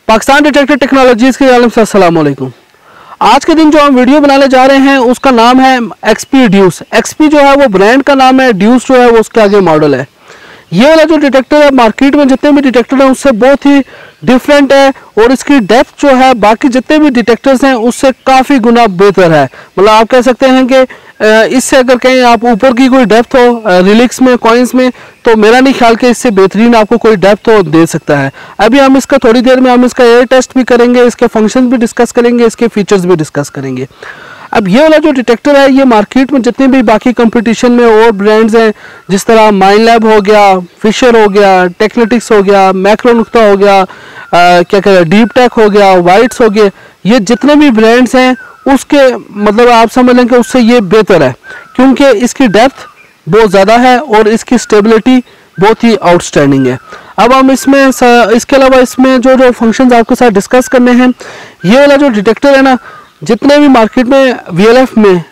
Pakistan detector technologies के जानिब से अस्सलाम वालेकुम। आज के दिन जो हम वीडियो बनाने जा रहे हैं उसका नाम है एक्सपी ड्यूस। एक्सपी जो है वो ब्रांड का नाम है, ड्यूस जो है वो उसके आगे मॉडल है। ये वाला जो डिटेक्टर है मार्केट में जितने भी डिटेक्टर हैं उससे बहुत ही डिफरेंट है और इसकी डेप्थ जो है बाकी जितने भी डिटेक्टर्स हैं उससे काफ़ी गुना बेहतर है। मतलब आप कह सकते हैं कि इससे अगर कहीं आप ऊपर की कोई डेप्थ हो रिलिक्स में, कॉइन्स में, तो मेरा नहीं ख्याल कि इससे बेहतरीन आपको कोई डेप्थ हो दे सकता है। अभी हम इसका थोड़ी देर में हम इसका एयर टेस्ट भी करेंगे, इसके फंक्शन भी डिस्कस करेंगे, इसके फीचर्स भी डिस्कस करेंगे। अब ये वाला जो डिटेक्टर है ये मार्केट में जितने भी बाकी कंपटीशन में और ब्रांड्स हैं जिस तरह माइनलैब हो गया, फिशर हो गया, टेक्नेटिक्स हो गया, मैक्रो नुक्ता हो गया, क्या कहते हैं डीप टेक हो गया, वाइट्स हो गए, ये जितने भी ब्रांड्स हैं उसके मतलब आप समझ लें कि उससे ये बेहतर है क्योंकि इसकी डेप्थ बहुत ज़्यादा है और इसकी स्टेबिलिटी बहुत ही आउटस्टैंडिंग है। अब हम इसमें इसके अलावा इसमें जो जो फंक्शंस आपके साथ डिस्कस करने हैं, ये वाला जो डिटेक्टर है ना, जितने भी मार्केट में वीएलएफ में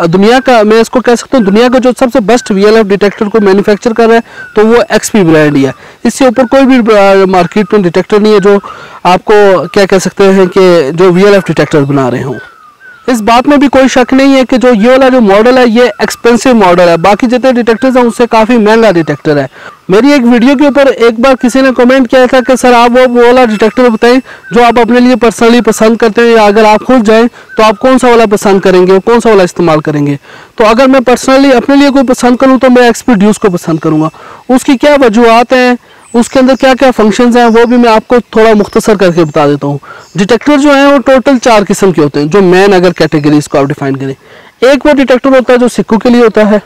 दुनिया का, मैं इसको कह सकता हूँ दुनिया का जो सबसे बेस्ट वीएलएफ डिटेक्टर को मैन्युफैक्चर कर रहा है तो वो एक्सपी ब्रांड ही है। इससे ऊपर कोई भी मार्केट में डिटेक्टर नहीं है जो आपको क्या कह सकते हैं कि जो वीएलएफ डिटेक्टर बना रहे हों। इस बात में भी कोई शक नहीं है कि जो ये वाला जो मॉडल है ये एक्सपेंसिव मॉडल है, बाकी जितने डिटेक्टर्स हैं उससे काफ़ी महंगा डिटेक्टर है। मेरी एक वीडियो के ऊपर एक बार किसी ने कमेंट किया था कि सर आप वो वाला डिटेक्टर बताएं जो आप अपने लिए पर्सनली पसंद करते हैं, या अगर आप खुद जाएं तो आप कौन सा वाला पसंद करेंगे, कौन सा वाला इस्तेमाल करेंगे। तो अगर मैं पर्सनली अपने लिए कोई पसंद करूँ तो मैं एक्सपी ड्यूस को पसंद करूँगा। उसकी क्या वजूहत हैं, उसके अंदर क्या क्या फंक्शंस हैं, वो भी मैं आपको थोड़ा मुख्तसर करके बता देता हूँ। डिटेक्टर जो हैं वो टोटल 4 किस्म के होते हैं जो मेन अगर कैटेगरीज को आप डिफाइन करें। एक वो डिटेक्टर होता है जो सिक्कों के लिए होता है,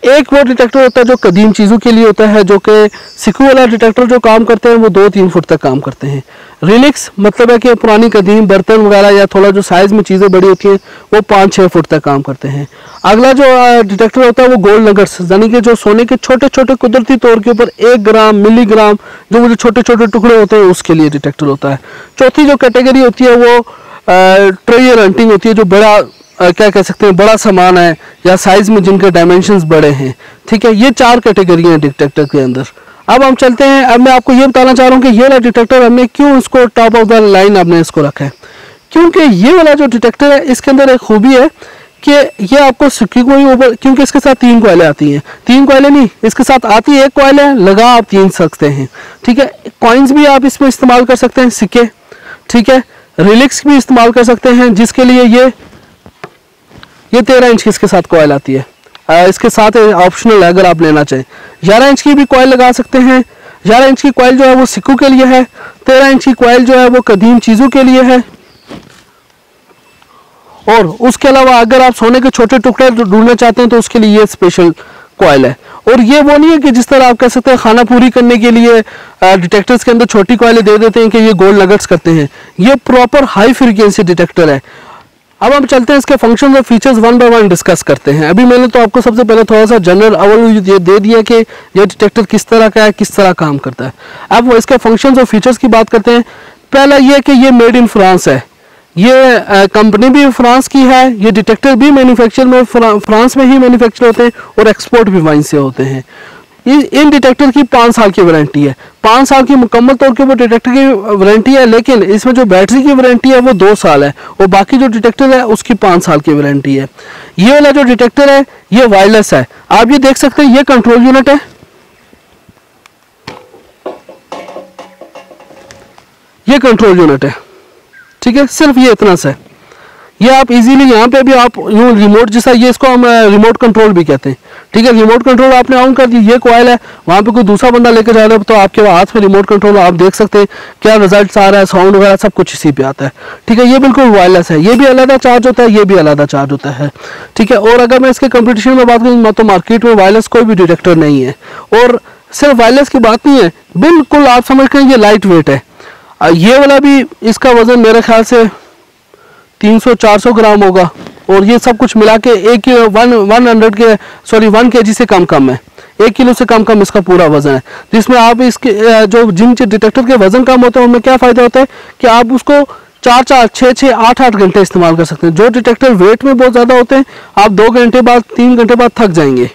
एक वो डिटेक्टर होता है जो कदीम चीज़ों के लिए होता है, जो कि सिक्कों वाला डिटेक्टर जो काम करते हैं वो 2-3 फुट तक काम करते हैं। रिलिक्स मतलब है कि पुरानी कदीम बर्तन वगैरह या थोड़ा जो साइज़ में चीज़ें बड़ी होती हैं वो 5-6 फुट तक काम करते हैं। अगला जो डिटेक्टर होता है वो गोल्ड नगट्स, यानी कि जो सोने के छोटे छोटे कुदरती तौर के ऊपर 1 ग्राम, मिलीग्राम जो वो छोटे छोटे टुकड़े होते हैं उसके लिए डिटेक्टर होता है। चौथी जो कैटेगरी होती है वो ट्रेजर हंटिंग होती है, जो बड़ा क्या कह सकते हैं बड़ा सामान है या साइज में जिनके डायमेंशंस बड़े हैं। ठीक है, ये 4 कैटेगरी हैं डिटेक्टर के अंदर। अब हम चलते हैं, अब मैं आपको ये बताना चाह रहा हूँ कि ये वाला डिटेक्टर हमने क्यों इसको टॉप ऑफ द लाइन हमने इसको रखा है। क्योंकि ये वाला जो डिटेक्टर है इसके अंदर एक खूबी है कि ये आपको सिक्के को ही ऊपर, क्योंकि इसके साथ 3 कॉइलें आती हैं, 3 कॉइलें नहीं, इसके साथ आती है 1 कॉइल है, लगा आप 3 सकते हैं। ठीक है, कॉइन्स भी आप इसमें इस्तेमाल कर सकते हैं, सिक्के। ठीक है, रिलिक्स भी इस्तेमाल कर सकते हैं जिसके लिए ये 13 इंच की इसके साथ कॉइल आती है। इसके साथ ऑप्शनल है अगर आप लेना चाहें। 11 इंच की भी कॉइल लगा सकते हैं। 11 इंच की कॉइल जो है वो सिक्कों के लिए है, 13 इंच की कॉइल जो है वो कदीम चीज़ों के लिए है। और उसके अलावा अगर आप सोने के छोटे टुकड़े ढूंढना चाहते हैं तो उसके लिए ये स्पेशल कॉइल है। और ये वो नहीं है कि जिस तरह आप कह सकते हैं खाना पूरी करने के लिए डिटेक्टर्स के अंदर छोटी कॉइलें दे देते हैं कि ये गोल्ड नगट्स करते हैं। ये प्रॉपर हाई फ्रीक्वेंसी डिटेक्टर है। अब हम चलते हैं इसके फंक्शंस और फीचर्स 1 बाय 1 डिस्कस करते हैं। अभी मैंने तो आपको सबसे पहले थोड़ा सा जनरल ओवरव्यू ये दे दिया कि ये डिटेक्टर किस तरह का है, किस तरह काम करता है। अब वो इसके फंक्शंस और फीचर्स की बात करते हैं। पहला ये कि ये मेड इन फ्रांस है, ये कंपनी भी फ्रांस की है, ये डिटेक्टर भी मैन्युफैक्चर में फ्रांस में ही मैन्युफैक्चर होते हैं और एक्सपोर्ट भी वहीं से होते हैं। इन डिटेक्टर की 5 साल की वारंटी है, 5 साल की मुकम्मल तौर के ऊपर डिटेक्टर की वारंटी है, लेकिन इसमें जो बैटरी की वारंटी है वो 2 साल है और बाकी जो डिटेक्टर है उसकी 5 साल की वारंटी है। ये वाला जो डिटेक्टर है ये वायरलेस है, आप ये देख सकते हैं, ये कंट्रोल यूनिट है, ये कंट्रोल यूनिट है। ठीक है, सिर्फ ये इतना सा है। ये आप इजीली यहाँ पे भी आप यूँ रिमोट जैसा, ये इसको हम रिमोट कंट्रोल भी कहते हैं। ठीक है, रिमोट कंट्रोल आपने ऑन कर दी, ये कॉइल है, वहाँ पे कोई दूसरा बंदा लेकर जा रहा है तो आपके हाथ में रिमोट कंट्रोल, आप देख सकते हैं क्या रिजल्ट आ रहा है, साउंड वगैरह सब कुछ इसी पे आता है। ठीक है, ये बिल्कुल वायरलेस है, ये भी अलग चार्ज होता है, ये भी अलग चार्ज होता है। ठीक है, और अगर मैं इसके कंपटीशन में बात करूँ तो मार्केट में वायरलेस कोई भी डिटेक्टर नहीं है। और सिर्फ वायरलेस की बात नहीं है, बिल्कुल आप समझ कर ये लाइट वेट है। ये वाला भी, इसका वजन मेरे ख्याल से 300-400 ग्राम होगा और ये सब कुछ मिला के 1 kg से कम है, 1 किलो से कम इसका पूरा वजन है। जिसमें आप इसके जो जिन डिटेक्टर के वजन कम होते हैं उनमें क्या फ़ायदा होता है कि आप उसको 4-4, 6-6, 8-8 घंटे इस्तेमाल कर सकते हैं। जो डिटेक्टर वेट में बहुत ज़्यादा होते हैं आप 2 घंटे बाद, 3 घंटे बाद थक जाएंगे,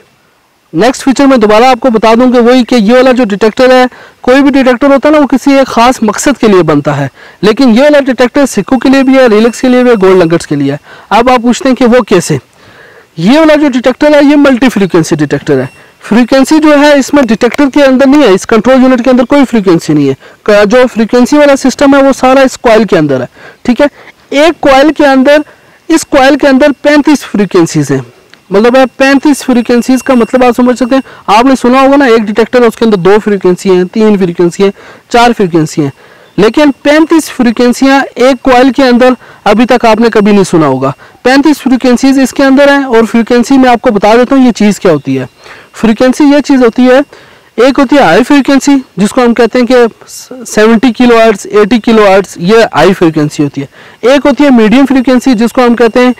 नेक्स्ट फीचर मैं दोबारा आपको बता दूं कि वही कि ये वाला जो डिटेक्टर है, कोई भी डिटेक्टर होता है ना वो किसी एक खास मकसद के लिए बनता है, लेकिन ये वाला डिटेक्टर सिक्कों के लिए भी है, रिलेक्स के लिए भी है, गोल्ड नगेट्स के लिए है। अब आप पूछते हैं कि वो कैसे। ये वाला जो डिटेक्टर है ये मल्टी फ्रीक्वेंसी डिटेक्टर है। फ्रीक्वेंसी जो है इसमें डिटेक्टर के अंदर नहीं है, इस कंट्रोल यूनिट के अंदर कोई फ्रीक्वेंसी नहीं है। जो फ्रीक्वेंसी वाला सिस्टम है वो सारा इस कॉइल के अंदर है, ठीक है। एक कॉइल के अंदर, इस कॉइल के अंदर 35 फ्रीक्वेंसीज हैं, मतलब है 35 फ्रीक्वेंसीज का मतलब आप समझ सकते हैं। आपने सुना होगा ना एक डिटेक्टर है उसके अंदर 2 फ्रीक्वेंसी हैं, 3 फ्रीक्वेंसी हैं, 4 फ्रीक्वेंसी हैं, लेकिन 35 फ्रीक्वेंसियां एक कॉइल के अंदर अभी तक आपने कभी नहीं सुना होगा। 35 फ्रीक्वेंसीज इसके अंदर हैं। और फ्रीक्वेंसी में आपको बता देता हूँ ये चीज़ क्या होती है। फ्रीक्वेंसी ये चीज़ होती है, एक होती है हाई फ्रीक्वेंसी जिसको हम कहते हैं कि 70 किलो हर्ट्ज, 80 किलो हर्ट्ज, ये हाई फ्रीक्वेंसी होती है। एक होती है मीडियम फ्रीक्वेंसी जिसको हम कहते हैं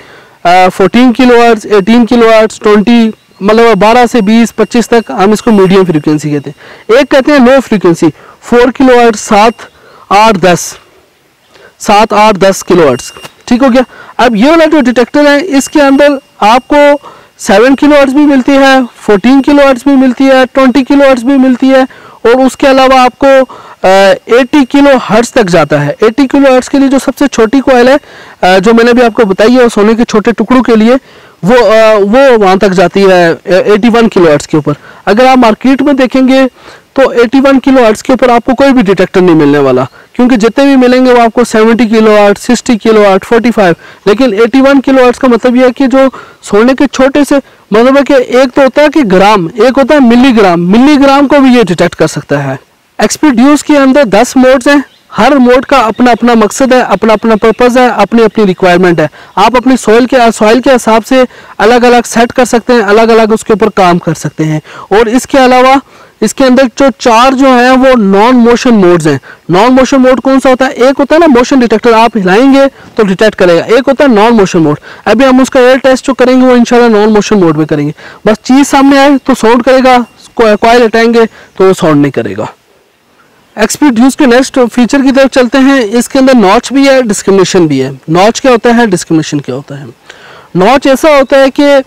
14 किलो हर्ट्ज, 18 किलो हर्ट्ज, 20, मतलब 12 से 20, 25 तक हम इसको मीडियम फ्रीक्वेंसी कहते हैं। एक कहते हैं low frequency 4 kilo hertz, 7, 8, 10 kilo hertz, ठीक हो गया। अब ये वाला जो डिटेक्टर है इसके अंदर आपको 7 किलो हर्ट्ज भी मिलती है, 14 किलो हर्ट्ज भी मिलती है, 20 किलो हर्ट्ज भी मिलती है, और उसके अलावा आपको 80 किलो हर्ट्ज तक जाता है। 80 किलो हर्ट्ज के लिए जो सबसे छोटी कॉइल है जो मैंने भी आपको बताई है, सोने के छोटे टुकड़ों के लिए, वो वहाँ तक जाती है 81 किलो हर्ट्ज के ऊपर। अगर आप मार्केट में देखेंगे तो 81 किलो हर्ट्ज के ऊपर आपको कोई भी डिटेक्टर नहीं मिलने वाला, क्योंकि जितने भी मिलेंगे वो आपको 70 किलो हर्ट्ज, 60 किलो हर्ट्ज, 45, लेकिन 81 किलो हर्ट्ज का मतलब यह है कि जो सोने के छोटे से, मतलब है कि एक तो होता है कि ग्राम, एक होता है मिलीग्राम, मिलीग्राम को भी ये डिटेक्ट कर सकता है। XP Duos के अंदर 10 मोड्स हैं, हर मोड का अपना अपना मकसद है, अपना अपना पर्पज़ है, अपनी अपनी रिक्वायरमेंट है। आप अपनी सॉइल के हिसाब से अलग अलग सेट कर सकते हैं, अलग अलग उसके ऊपर काम कर सकते हैं। और इसके अलावा इसके अंदर जो 4 जो हैं वो नॉन मोशन मोड्स हैं। नॉन मोशन मोड कौन सा होता है? एक होता है ना मोशन डिटेक्टर, आप हिलाएंगे तो डिटेक्ट करेगा, एक होता है नॉन मोशन मोड। अभी हम उसका एयर टेस्ट जो करेंगे वो इंशाल्लाह नॉन मोशन मोड में करेंगे। बस चीज़ सामने आए तो साउंड करेगा, कॉइल हटाएंगे तो वो साउंड नहीं करेगा। XP Duos के नेक्स्ट फीचर की तरफ चलते हैं। इसके अंदर नॉच भी है, डिस्क्रिमिनेशन भी है। नॉच क्या होता है, डिस्क्रिमिनेशन क्या होता है? नॉच ऐसा होता है कि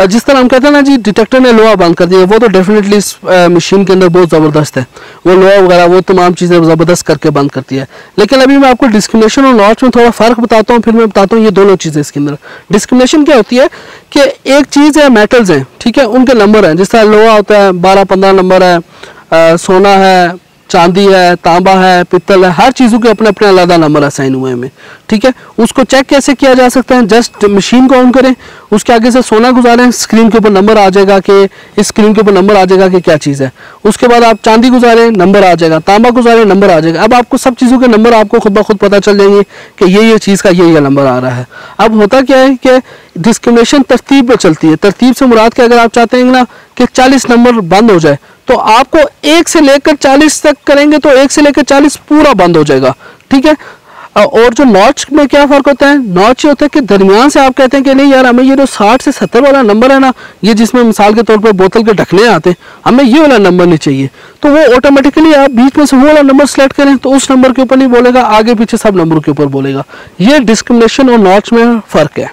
जिस तरह हम कहते हैं ना जी डिटेक्टर ने लोहा बंद कर दिया, वो तो डेफिनेटली इस मशीन के अंदर बहुत ज़बरदस्त है, वो लोहा वगैरह वो तमाम चीज़ें ज़बरदस्त करके बंद करती है। लेकिन अभी मैं आपको डिस्क्रिमिनेशन और नॉच में थोड़ा फ़र्क बताता हूँ, फिर मैं बताता हूँ ये दोनों चीज़ें इसके अंदर। डिस्क्रिमिनेशन क्या होती है कि एक चीज़ है, मेटल्स हैं, ठीक है, उनके नंबर हैं। जिस तरह लोहा होता है 12-15 नंबर है, सोना है, चांदी है, तांबा है, पित्तल है, हर चीज़ों के अपने अपने अलग नंबर असाइन हुए हैं, ठीक है। उसको चेक कैसे किया जा सकता है? जस्ट मशीन को ऑन करें, उसके आगे से सोना गुजारें, स्क्रीन के ऊपर नंबर आ जाएगा कि इस स्क्रीन के ऊपर नंबर आ जाएगा कि क्या चीज़ है। उसके बाद आप चांदी गुजारें, नंबर आ जाएगा, तांबा गुजारें, नंबर आ जाएगा। अब आपको सब चीज़ों के नंबर आपको खुद ब खुद पता चल जाएंगे कि ये चीज़ का ये नंबर आ रहा है। अब होता क्या है कि डिस्क्रिमिनेशन तरतीब में चलती है। तरतीब से मुराद के अगर आप चाहते हैं ना कि 40 नंबर बंद हो जाए, तो आपको 1 से लेकर 40 तक करेंगे तो 1 से लेकर 40 पूरा बंद हो जाएगा, ठीक है। और जो नॉच में क्या फ़र्क होता है? नॉच ये होता है कि दरमियान से आप कहते हैं कि नहीं यार हमें ये जो 60 से 70 वाला नंबर है ना, ये जिसमें मिसाल के तौर पर बोतल के ढकने आते हैं, हमें ये वाला नंबर नहीं चाहिए, तो वो ऑटोमेटिकली आप बीच में से वो वाला नंबर सेलेक्ट करें तो उस नंबर के ऊपर नहीं बोलेगा, आगे पीछे सब नंबरों के ऊपर बोलेगा। ये डिस्क्रिमिनेशन और नॉच में फ़र्क है।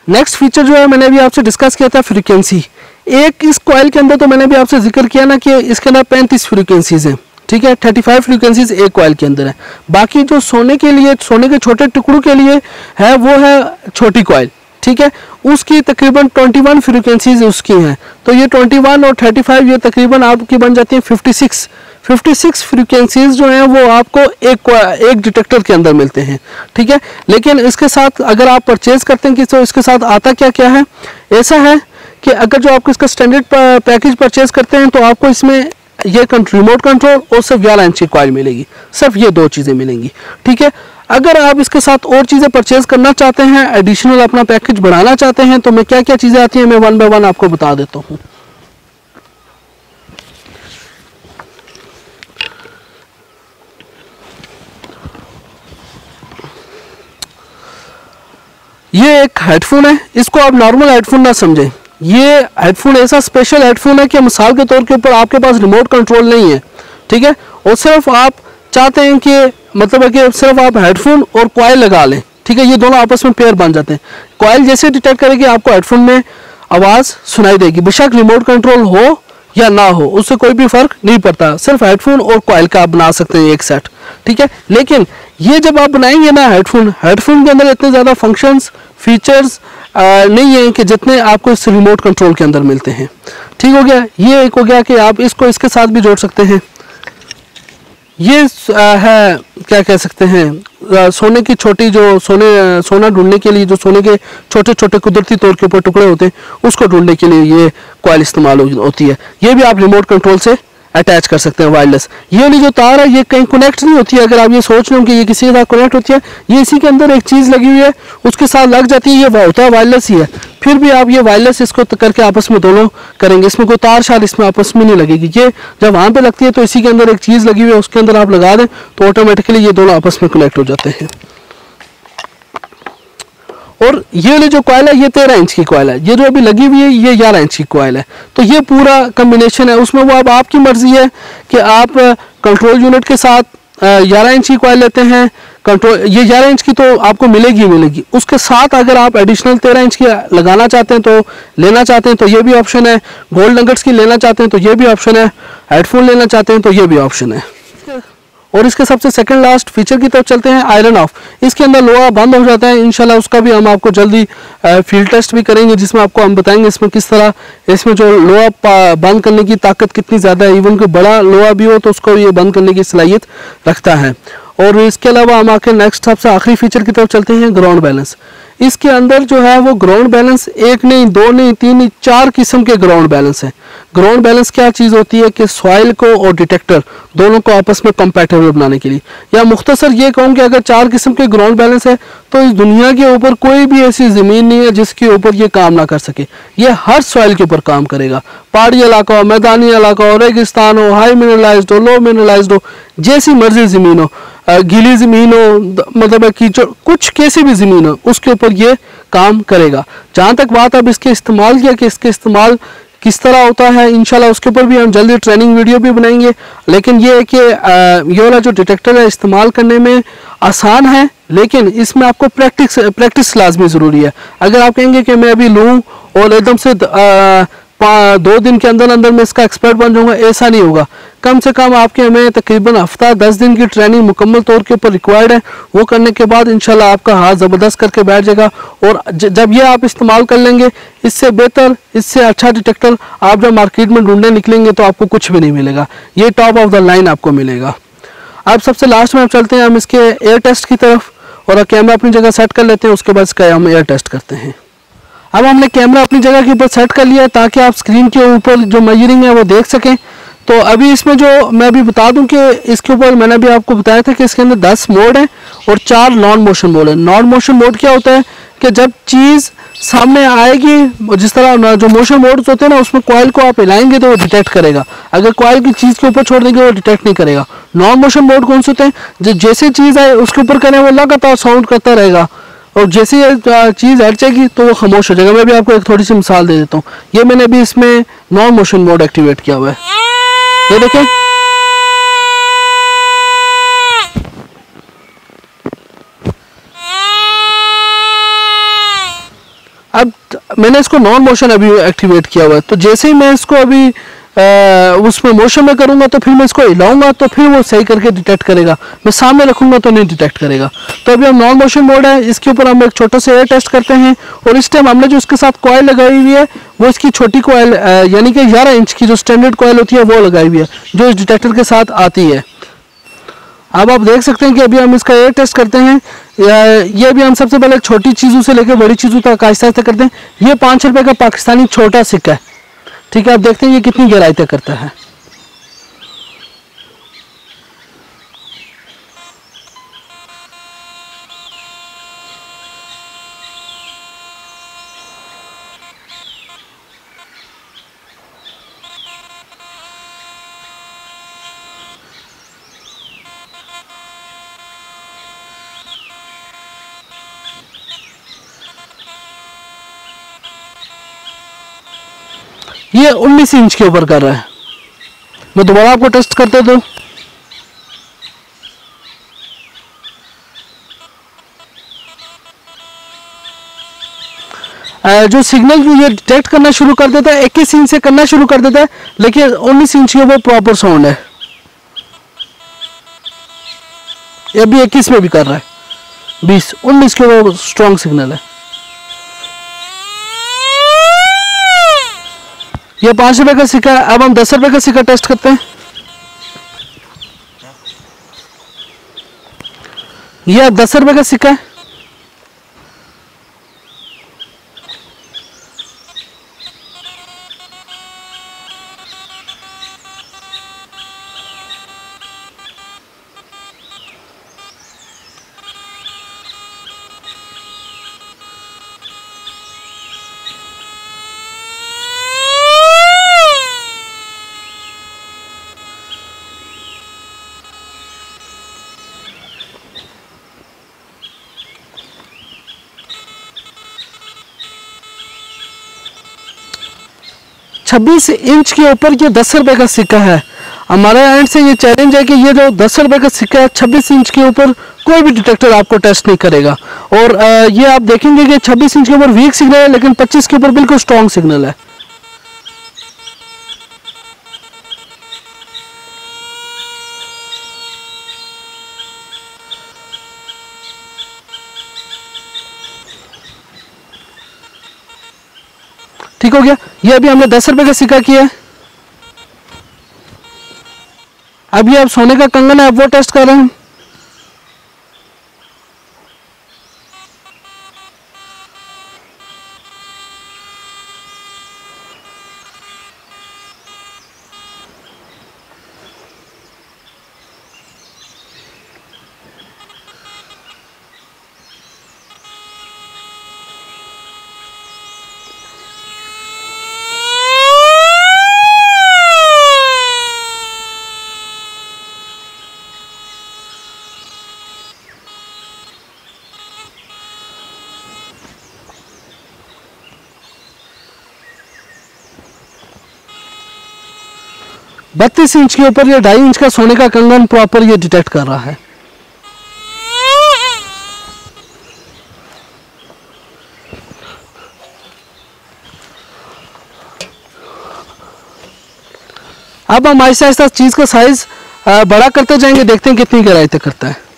नेक्स्ट फीचर जो है मैंने अभी आपसे डिस्कस किया था, फ्रीक्वेंसी। एक इस कॉइल के अंदर तो मैंने भी आपसे जिक्र किया ना कि इसके अंदर 35 फ्रीक्वेंसीज हैं, ठीक है। 35 फ्रीक्वेंसीज एक कॉइल के अंदर है। बाकी जो सोने के लिए, सोने के छोटे टुकड़ों के लिए है वो है छोटी कॉइल, ठीक है। उसकी तकरीबन 21 फ्रीक्वेंसीज उसकी हैं, तो ये 21 और 35 ये तकरीबन आपकी बन जाती हैं 56 फ्रीक्वेंसीज जो हैं वो आपको एक डिटेक्टर के अंदर मिलते हैं, ठीक है। लेकिन इसके साथ अगर आप परचेज करते हैं कि तो इसके साथ आता क्या क्या है? ऐसा है कि अगर जो आपको इसका स्टैंडर्ड पैकेज परचेज करते हैं तो आपको इसमें ये रिमोट कंट्रोल और सिर्फ 11 इंच की कॉइल मिलेगी, सिर्फ ये 2 चीज़ें मिलेंगी, ठीक है। अगर आप इसके साथ और चीज़ें परचेज करना चाहते हैं, एडिशनल अपना पैकेज बढ़ाना चाहते हैं, तो मैं क्या क्या चीज़ें आती हैं मैं 1 बाय 1 आपको बता देता हूँ। ये एक हेडफोन है, इसको आप नॉर्मल हेडफोन ना समझें। ये हेडफोन ऐसा स्पेशल हेडफोन है कि मिसाल के तौर के ऊपर आपके पास रिमोट कंट्रोल नहीं है, ठीक है, और सिर्फ आप चाहते हैं कि मतलब है कि सिर्फ आप हेडफोन और कॉइल लगा लें, ठीक है, ये दोनों आपस में पेयर बन जाते हैं। कॉइल जैसे डिटेक्ट करेगी आपको हेडफोन में आवाज़ सुनाई देगी, बेशक रिमोट कंट्रोल हो या ना हो, उससे कोई भी फर्क नहीं पड़ता। सिर्फ हेडफोन और कॉइल का आप बना सकते हैं एक सेट, ठीक है। लेकिन ये जब आप बनाएंगे ना हेडफोन के अंदर इतने ज़्यादा फंक्शंस फीचर्स नहीं है कि जितने आपको इस रिमोट कंट्रोल के अंदर मिलते हैं, ठीक हो गया। ये एक हो गया कि आप इसको इसके साथ भी जोड़ सकते हैं। ये है क्या कह सकते हैं, सोने की छोटी जो सोना ढूंढने के लिए जो सोने के छोटे छोटे कुदरती तौर के ऊपर टुकड़े होते हैं, उसको ढूंढने के लिए ये कॉइल इस्तेमाल होती है। ये भी आप रिमोट कंट्रोल से अटैच कर सकते हैं वायरलेस। ये वाली जो तार है ये कहीं कनेक्ट नहीं होती है, अगर आप ये सोच रहे हो कि ये किसी के साथ कनेक्ट होती है, ये इसी के अंदर एक चीज़ लगी हुई है उसके साथ लग जाती है, ये होता है वायरलेस ही है। फिर भी आप ये वायरलेस इसको करके आपस में दोनों करेंगे, इसमें कोई तार शार इसमें आपस में नहीं लगेगी। ये जब वहाँ पे लगती है तो इसी के अंदर एक चीज़ लगी हुई है, उसके अंदर आप लगा दें तो ऑटोमेटिकली ये दोनों आपस में कनेक्ट हो जाते हैं। और ये वाली जो कॉइल है ये 13 इंच की कॉइल है, ये जो अभी लगी हुई है ये 11 इंच की कॉइल है। तो ये पूरा कम्बिनेशन है, उसमें वो अब आपकी मर्जी है कि आप कंट्रोल यूनिट के साथ 11 इंच की कॉइल लेते हैं। कंट्रोल ये 11 इंच की तो आपको मिलेगी, उसके साथ अगर आप एडिशनल 13 इंच की लगाना चाहते हैं तो लेना चाहते हैं तो ये भी ऑप्शन है। गोल्ड नगेट्स की लेना चाहते हैं तो ये भी ऑप्शन है। हेडफोन लेना चाहते हैं तो ये भी ऑप्शन है। और इसके सबसे सेकंड लास्ट फीचर की तरफ चलते हैं, आयरन ऑफ। इसके अंदर लोहा बंद हो जाता है, इंशाल्लाह उसका भी हम आपको जल्दी फील्ड टेस्ट भी करेंगे, जिसमें आपको हम बताएंगे इसमें किस तरह इसमें जो लोहा बंद करने की ताकत कितनी ज़्यादा है। इवन कोई बड़ा लोहा भी हो तो उसको ये बंद करने की सलाहियत रखता है। और इसके अलावा हम आके नेक्स्ट सबसे आखिरी फीचर की तरफ चलते हैं, ग्राउंड बैलेंस। इसके अंदर जो है वो ग्राउंड बैलेंस एक नहीं, दो नहीं, तीन नहीं, 4 किस्म के ग्राउंड बैलेंस है। ग्राउंड बैलेंस क्या चीज़ होती है कि सॉइल को और डिटेक्टर दोनों को आपस में कंपैटिबल बनाने के लिए, या मुख्तसर ये कहूँ कि अगर 4 किस्म के ग्राउंड बैलेंस है तो इस दुनिया के ऊपर कोई भी ऐसी ज़मीन नहीं है जिसके ऊपर ये काम ना कर सके। ये हर सॉइल के ऊपर काम करेगा, पहाड़ी इलाका हो, मैदानी इलाका हो, रेगिस्तान हो, हाई मिनरलाइज्ड हो, लो मिनरलाइज्ड हो, जैसी मर्जी ज़मीन हो, गीली ज़मीन हो, मतलब कीचड़, कुछ कैसी भी ज़मीन हो उसके ऊपर ये काम करेगा। जहाँ तक बात अब इसके इस्तेमाल किया कि इसके इस्तेमाल किस तरह होता है, इंशाल्लाह उसके ऊपर भी हम जल्दी ट्रेनिंग वीडियो भी बनाएंगे। लेकिन ये है कि ये वाला जो डिटेक्टर है इस्तेमाल करने में आसान है, लेकिन इसमें आपको प्रैक्टिस लाजमी ज़रूरी है। अगर आप कहेंगे कि मैं अभी लूँ और एकदम से 2 दिन के अंदर अंदर मैं इसका एक्सपर्ट बन जाऊँगा, ऐसा नहीं होगा। कम से कम आपके हमें तकरीबन हफ्ता 10 दिन की ट्रेनिंग मुकम्मल तौर के ऊपर रिक्वायर्ड है। वो करने के बाद इंशाल्लाह आपका हाथ ज़बरदस्त करके बैठ जाएगा। और जब ये आप इस्तेमाल कर लेंगे, इससे बेहतर, इससे अच्छा डिटेक्टर आप जब मार्केट में ढूंढने निकलेंगे तो आपको कुछ भी नहीं मिलेगा, ये टॉप ऑफ द लाइन आपको मिलेगा। अब सबसे लास्ट में आप चलते हैं हम इसके एयर टेस्ट की तरफ, और कैमरा अपनी जगह सेट कर लेते हैं, उसके बाद इसका हम एयर टेस्ट करते हैं। अब हमने कैमरा अपनी जगह के ऊपर सेट कर लिया ताकि आप स्क्रीन के ऊपर जो मेजरिंग है वो देख सकें। तो अभी इसमें जो मैं अभी बता दूं कि इसके ऊपर मैंने अभी आपको बताया था कि इसके अंदर 10 मोड हैं और 4 नॉन मोशन मोड है। नॉन मोशन मोड क्या होता है कि जब चीज़ सामने आएगी, जिस तरह जो मोशन मोड्स होते हैं ना, उसमें कॉइल को आप हिलाएंगे तो वो डिटेक्ट करेगा, अगर कॉइल की चीज़ के ऊपर छोड़ देंगे वो डिटेक्ट नहीं करेगा। नॉन मोशन मोड कौन से होते हैं, जो जैसे चीज़ आए उसके ऊपर करें वो लगातार साउंड करता रहेगा, और जैसे ये चीज़ हट जाएगी तो वो खामोश हो जाएगा। मैं भी आपको एक थोड़ी सी मिसाल दे देता हूँ। ये मैंने अभी इसमें नॉन मोशन मोड एक्टिवेट किया हुआ है, ये देखें। अब मैंने इसको नॉन मोशन अभी एक्टिवेट किया हुआ है, तो जैसे ही मैं इसको अभी उसमें मोशन में करूंगा तो फिर मैं इसको हिलाऊंगा तो फिर वो सही करके डिटेक्ट करेगा, मैं सामने रखूंगा तो नहीं डिटेक्ट करेगा। तो अभी हम नॉन मोशन मोड है, इसके ऊपर हम एक छोटा सा एयर टेस्ट करते हैं। और इस टाइम हमने जो इसके साथ कॉइल लगाई हुई है वो इसकी छोटी कॉइल यानी कि 11 इंच की जो स्टैंडर्ड कॉइल होती है वो लगाई हुई है, जो इस डिटेक्टर के साथ आती है। अब आप देख सकते हैं कि अभी हम इसका एयर टेस्ट करते हैं। ये भी हम सबसे पहले छोटी चीज़ों से लेकर बड़ी चीज़ों तक आहिस्ता आहिस्ता करते हैं। ये 5 रुपये का पाकिस्तानी छोटा सिक्का है, ठीक है। आप देखते हैं ये कितनी गहराई तक करता है। ये 19 इंच के ऊपर कर रहा है। मैं दोबारा आपको टेस्ट करते दो। जो सिग्नल ये डिटेक्ट करना शुरू कर देता है 21 इंच से करना शुरू कर देता है, लेकिन 19 इंच के वो प्रॉपर साउंड है। ये भी 21 में भी कर रहा है, 20 19 के वो स्ट्रॉन्ग सिग्नल है। ये 5 रुपए का सिक्का है। अब हम 10 रुपए का सिक्का टेस्ट करते हैं। ये 10 रुपए का सिक्का है। छब्बीस इंच के ऊपर ये 10 रुपए का सिक्का है। हमारे एंड से ये चैलेंज है कि ये जो 10 रुपए का सिक्का है 26 इंच के ऊपर कोई भी डिटेक्टर आपको टेस्ट नहीं करेगा। और ये आप देखेंगे कि 26 इंच के ऊपर वीक सिग्नल है, लेकिन 25 के ऊपर बिल्कुल स्ट्रॉन्ग सिग्नल है। ठीक हो गया। ये अभी हमने 10 रुपए का सिक्का किया है। अब ये अब सोने का कंगन है, अब वो टेस्ट कर रहे हैं। बत्तीस इंच के ऊपर ये 2.5 इंच का सोने का कंगन प्रॉपर ये डिटेक्ट कर रहा है। अब हम आहिस्ता आहिस्ता चीज का साइज बड़ा करते जाएंगे, देखते हैं कितनी गहराई तक करता है।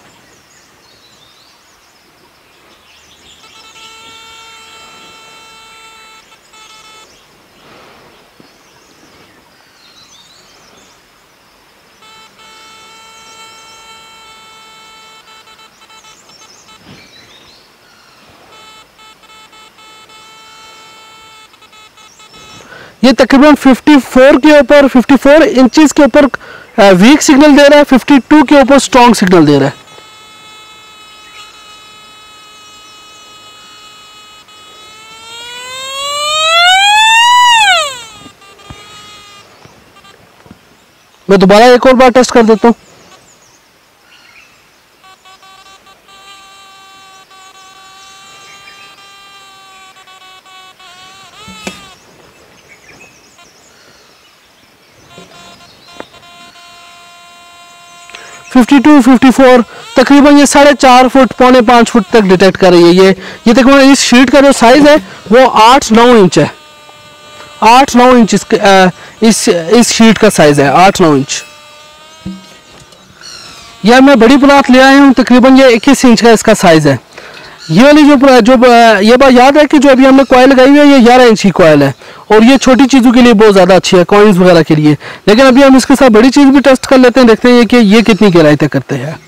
ये तकरीबन 54 के ऊपर 54 इंचेस के ऊपर वीक सिग्नल दे रहा है, 52 के ऊपर स्ट्रॉन्ग सिग्नल दे रहा है। मैं दोबारा एक और बार टेस्ट कर देता हूँ। (52, 54) तकरीबन ये 4.5 फुट 4.5 फुट तक डिटेक्ट कर रही है। ये तकरीबन इस शीट का जो साइज है वो 8-9 इंच है। 8-9 इंच इस शीट का साइज है, 8-9 इंच। यह मैं बड़ी परात ले आया हूँ, तकरीबन ये 21 इंच का इसका साइज है। ये वाली जो ये बात याद है कि जो अभी हमने कॉइल लगाई हुई है ये 11 इंच की कॉइल है, और ये छोटी चीज़ों के लिए बहुत ज़्यादा अच्छी है, कॉइन्स वगैरह के लिए। लेकिन अभी हम इसके साथ बड़ी चीज़ भी टेस्ट कर लेते हैं, देखते हैं कि ये कितनी गहराई तक करते हैं।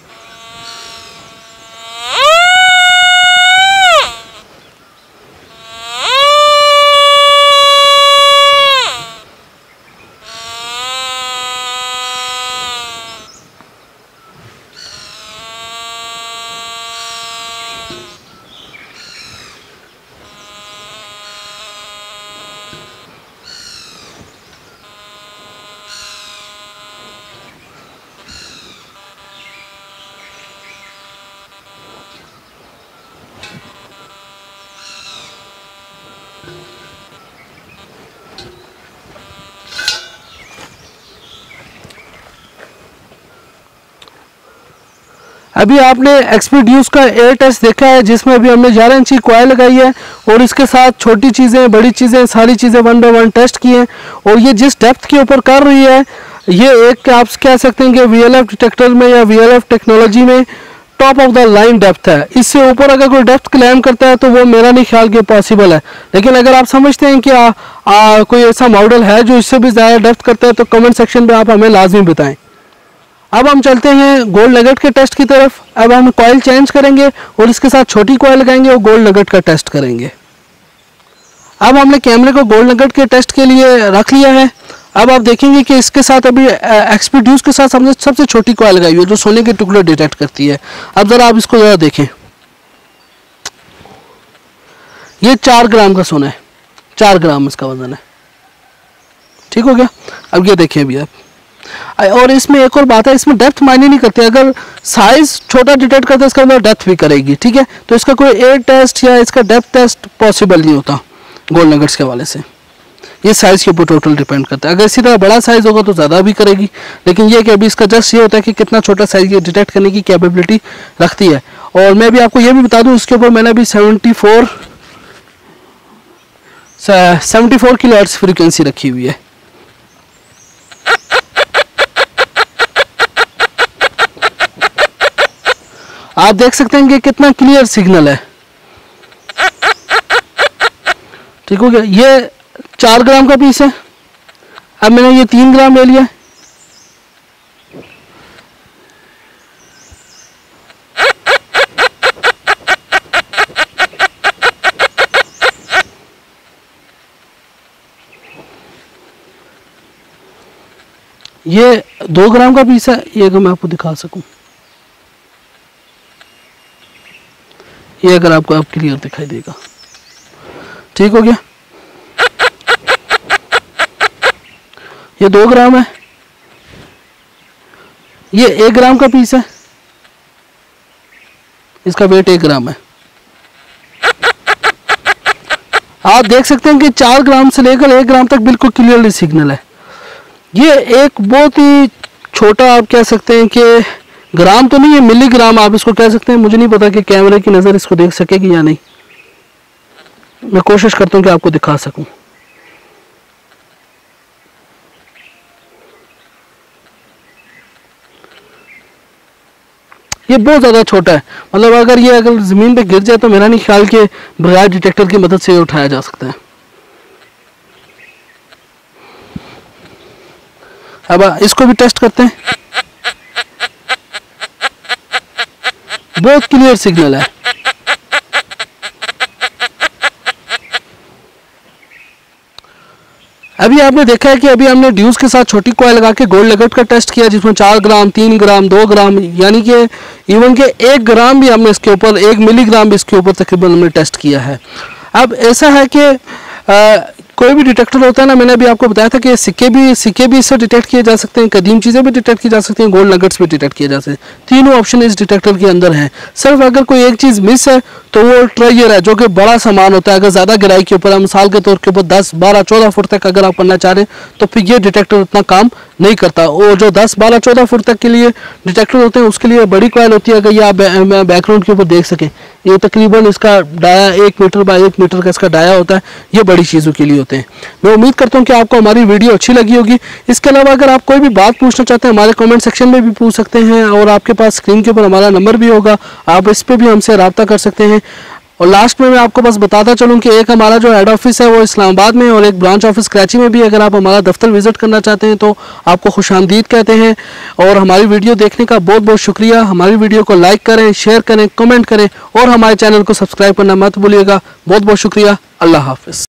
अभी आपने XP Duce का एयर टेस्ट देखा है, जिसमें अभी हमने 11 इंच की कॉइल लगाई है और इसके साथ छोटी चीज़ें बड़ी चीज़ें सारी चीज़ें 1 बाय 1 टेस्ट की हैं। और ये जिस डेप्थ के ऊपर कर रही है, ये एक आप कह सकते हैं कि VLF डिटेक्टर में या VLF टेक्नोलॉजी में top of the line depth है। इससे ऊपर अगर कोई डेप्थ क्लेम करता है तो वो मेरा नहीं ख्याल कि पॉसिबल है। लेकिन अगर आप समझते हैं कि कोई ऐसा मॉडल है जो इससे भी ज़्यादा डेप्थ करता है तो कमेंट सेक्शन पे आप हमें लाजमी बताएं। अब हम चलते हैं गोल्ड नगेट के टेस्ट की तरफ। अब हम कॉइल चेंज करेंगे और इसके साथ छोटी कॉइल लगाएंगे और गोल्ड नगेट का टेस्ट करेंगे। अब हमने कैमरे को गोल्ड नगेट के टेस्ट के लिए रख लिया है। अब आप देखेंगे कि इसके साथ अभी XP Duce के साथ हमने सबसे छोटी कॉइल लगाई हुई है जो सोने के टुकड़े डिटेक्ट करती है। अब ज़रा आप इसको ज़रा देखें, ये 4 ग्राम का सोना है, 4 ग्राम इसका वजन है। ठीक हो गया। अब ये देखें अभी आप, और इसमें एक और बात है, इसमें डेप्थ मायने नहीं करती। अगर साइज छोटा डिटेक्ट करता है इसका मतलब डेप्थ भी करेगी। ठीक है, तो इसका कोई एयर टेस्ट या इसका डेप्थ टेस्ट पॉसिबल नहीं होता गोल्ड नगेट्स के हवाले से। ये साइज के ऊपर टोटल डिपेंड करता है। अगर इसी तरह बड़ा साइज होगा तो ज़्यादा भी करेगी, लेकिन ये कि अभी इसका जस्ट ये होता है कि कितना छोटा साइज ये डिटेक्ट करने की कैपेबिलिटी रखती है। और मैं भी आपको ये भी बता दूं, इसके ऊपर मैंने अभी 74 किलोहर्ट्ज़ फ्रीक्वेंसी रखी हुई है। आप देख सकते हैं कि कितना क्लियर सिग्नल है। ठीक हो गया। ये 4 ग्राम का पीस है। अब मैंने ये 3 ग्राम ले लिया। ये 2 ग्राम का पीस है। ये अगर मैं आपको दिखा सकूं, ये अगर आपको आप क्लियर दिखाई देगा। ठीक हो गया। ये 2 ग्राम है। ये 1 ग्राम का पीस है, इसका वेट 1 ग्राम है। आप देख सकते हैं कि 4 ग्राम से लेकर 1 ग्राम तक बिल्कुल क्लियरली सिग्नल है। ये एक बहुत ही छोटा आप कह सकते हैं कि ग्राम तो नहीं है, मिलीग्राम आप इसको कह सकते हैं। मुझे नहीं पता कि कैमरे की नज़र इसको देख सकेगी या नहीं। मैं कोशिश करता हूं कि आपको दिखा सकूं। ये बहुत ज़्यादा छोटा है, मतलब अगर ये अगर ज़मीन पे गिर जाए तो मेरा नहीं ख्याल कि बगैर डिटेक्टर की मदद से उठाया जा सकता है। अब इसको भी टेस्ट करते हैं। बहुत क्लियर सिग्नल है। अभी आपने देखा है कि अभी हमने ड्यूस के साथ छोटी कॉइल लगा के गोल्ड नगेट का टेस्ट किया, जिसमें 4 ग्राम, 3 ग्राम, 2 ग्राम, यानी कि इवन के 1 ग्राम भी हमने इसके ऊपर, 1 मिलीग्राम भी इसके ऊपर तकरीबन हमने टेस्ट किया है। अब ऐसा है कि कोई भी डिटेक्टर होता है ना, मैंने अभी आपको बताया था कि सिक्के भी इससे डिटेक्ट किए जा सकते हैं, कदीम चीज़ें भी डिटेक्ट की जा सकती हैं, गोल्ड नगेट्स भी डिटेक्ट किए जा सकते हैं। तीनों ऑप्शन इस डिटेक्टर के अंदर हैं। सिर्फ अगर कोई एक चीज़ मिस है तो वो ट्रायर है, जो कि बड़ा सामान होता है। अगर ज़्यादा गहराई के ऊपर, मिसाल के तौर के ऊपर 10, 12, 14 फुट तक अगर आप करना चाह रहे हैं तो फिर ये डिटेक्टर उतना काम नहीं करता। वो जो 10, 12, 14 फुट तक के लिए डिटेक्टर होते हैं उसके लिए बड़ी कॉइल होती है। अगर ये आप बैकग्राउंड के ऊपर देख सकें, ये तकरीबन इसका डाया 1 मीटर बाय 1 मीटर का इसका डाया होता है। ये बड़ी चीज़ों के लिए होते हैं। मैं उम्मीद करता हूँ कि आपको हमारी वीडियो अच्छी लगी होगी। इसके अलावा अगर आप कोई भी बात पूछना चाहते हैं हमारे कमेंट सेक्शन में भी पूछ सकते हैं, और आपके पास स्क्रीन के ऊपर हमारा नंबर भी होगा, आप इस पर भी हमसे रब्ता कर सकते हैं। और लास्ट में मैं आपको बस बताता चलूँ कि एक हमारा जो हेड ऑफिस है वो इस्लामाबाद में, और एक ब्रांच ऑफिस कराची में भी। अगर आप हमारा दफ्तर विजिट करना चाहते हैं तो आपको खुशामदीद कहते हैं। और हमारी वीडियो देखने का बहुत बहुत शुक्रिया। हमारी वीडियो को लाइक करें, शेयर करें, कमेंट करें, और हमारे चैनल को सब्सक्राइब करना मत भूलिएगा। बहुत बहुत शुक्रिया। अल्लाह हाफिज़।